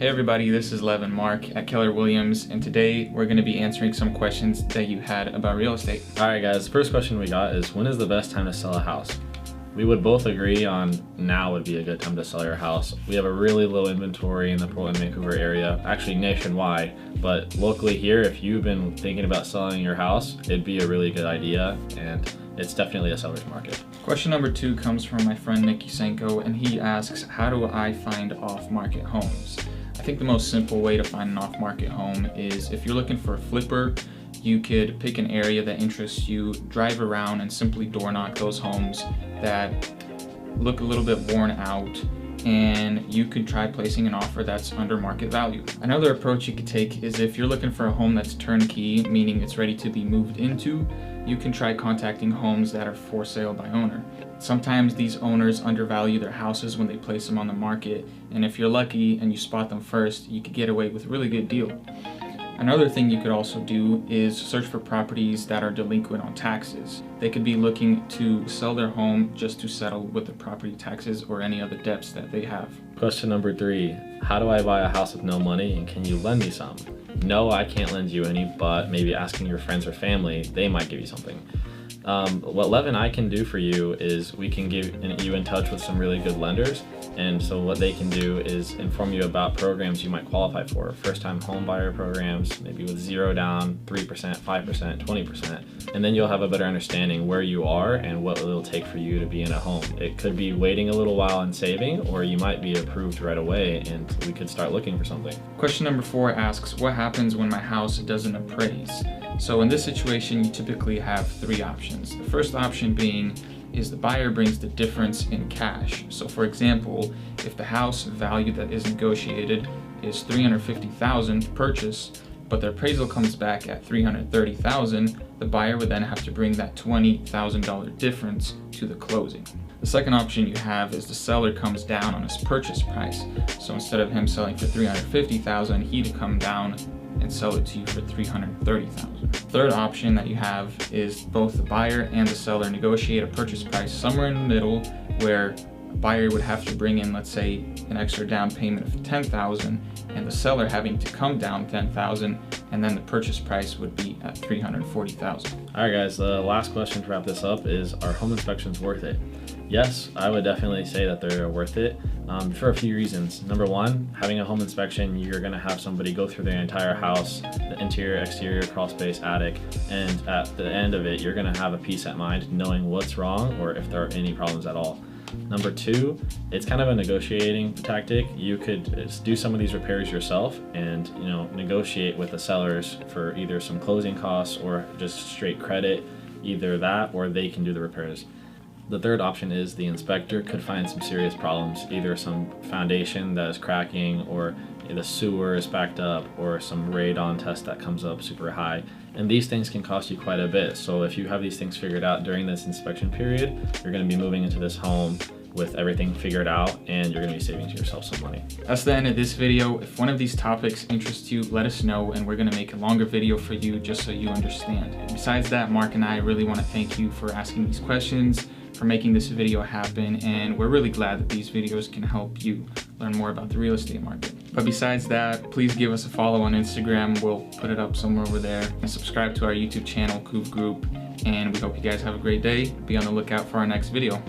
Hey everybody, this is Lev and Mark at Keller Williams, and today we're going to be answering some questions that you had about real estate. Alright guys, the first question we got is, when is the best time to sell a house? We would both agree on now would be a good time to sell your house. We have a really low inventory in the Portland, Vancouver area, actually nationwide, but locally here, if you've been thinking about selling your house, it'd be a really good idea, and it's definitely a seller's market. Question number 2 comes from my friend Nick Yusenko, and he asks, how do I find off-market homes? I think the most simple way to find an off-market home is if you're looking for a flipper, you could pick an area that interests you, drive around and simply door knock those homes that look a little bit worn out, and you could try placing an offer that's under market value. Another approach you could take is if you're looking for a home that's turnkey, meaning it's ready to be moved into, you can try contacting homes that are for sale by owner. Sometimes these owners undervalue their houses when they place them on the market, and if you're lucky and you spot them first, you could get away with a really good deal. Another thing you could also do is search for properties that are delinquent on taxes. They could be looking to sell their home just to settle with the property taxes or any other debts that they have. Question number 3, how do I buy a house with no money, and can you lend me some? No, I can't lend you any, but maybe asking your friends or family, they might give you something. What Lev and I can do for you is we can give you in touch with some really good lenders, and so what they can do is inform you about programs you might qualify for. First-time home buyer programs, maybe with 0 down, 3%, 5%, 20%, and then you'll have a better understanding where you are and what it'll take for you to be in a home. It could be waiting a little while and saving, or you might be approved right away and we could start looking for something. Question number 4 asks, what happens when my house doesn't appraise? So in this situation, you typically have 3 options. The first option being is the buyer brings the difference in cash. So for example, if the house value that is negotiated is $350,000 purchase, but the appraisal comes back at $330,000, the buyer would then have to bring that $20,000 difference to the closing. The second option you have is the seller comes down on his purchase price. So instead of him selling for $350,000, he'd come down and sell it to you for $330,000. Third option that you have is both the buyer and the seller negotiate a purchase price somewhere in the middle, where a buyer would have to bring in, let's say, an extra down payment of $10,000 and the seller having to come down $10,000, and then the purchase price would be at $340,000. Alright guys, the last question to wrap this up is, are home inspections worth it? Yes, I would definitely say that they're worth it for a few reasons. Number 1, having a home inspection, you're going to have somebody go through their entire house, the interior, exterior, crawl space, attic, and at the end of it, you're going to have a peace of mind knowing what's wrong or if there are any problems at all. Number 2, it's kind of a negotiating tactic. You could do some of these repairs yourself and negotiate with the sellers for either some closing costs or just straight credit, either that or they can do the repairs. The third option is the inspector could find some serious problems, either some foundation that is cracking, or the sewer is backed up, or some radon test that comes up super high. And these things can cost you quite a bit. So if you have these things figured out during this inspection period, you're going to be moving into this home with everything figured out, and you're going to be saving yourself some money. That's the end of this video. If one of these topics interests you, let us know, and we're going to make a longer video for you just so you understand. And besides that, Mark and I really want to thank you for asking these questions, for making this video happen, and we're really glad that these videos can help you learn more about the real estate market. But besides that, please give us a follow on Instagram. We'll put it up somewhere over there, and subscribe to our YouTube channel, Couve Group, and we hope you guys have a great day. Be on the lookout for our next video.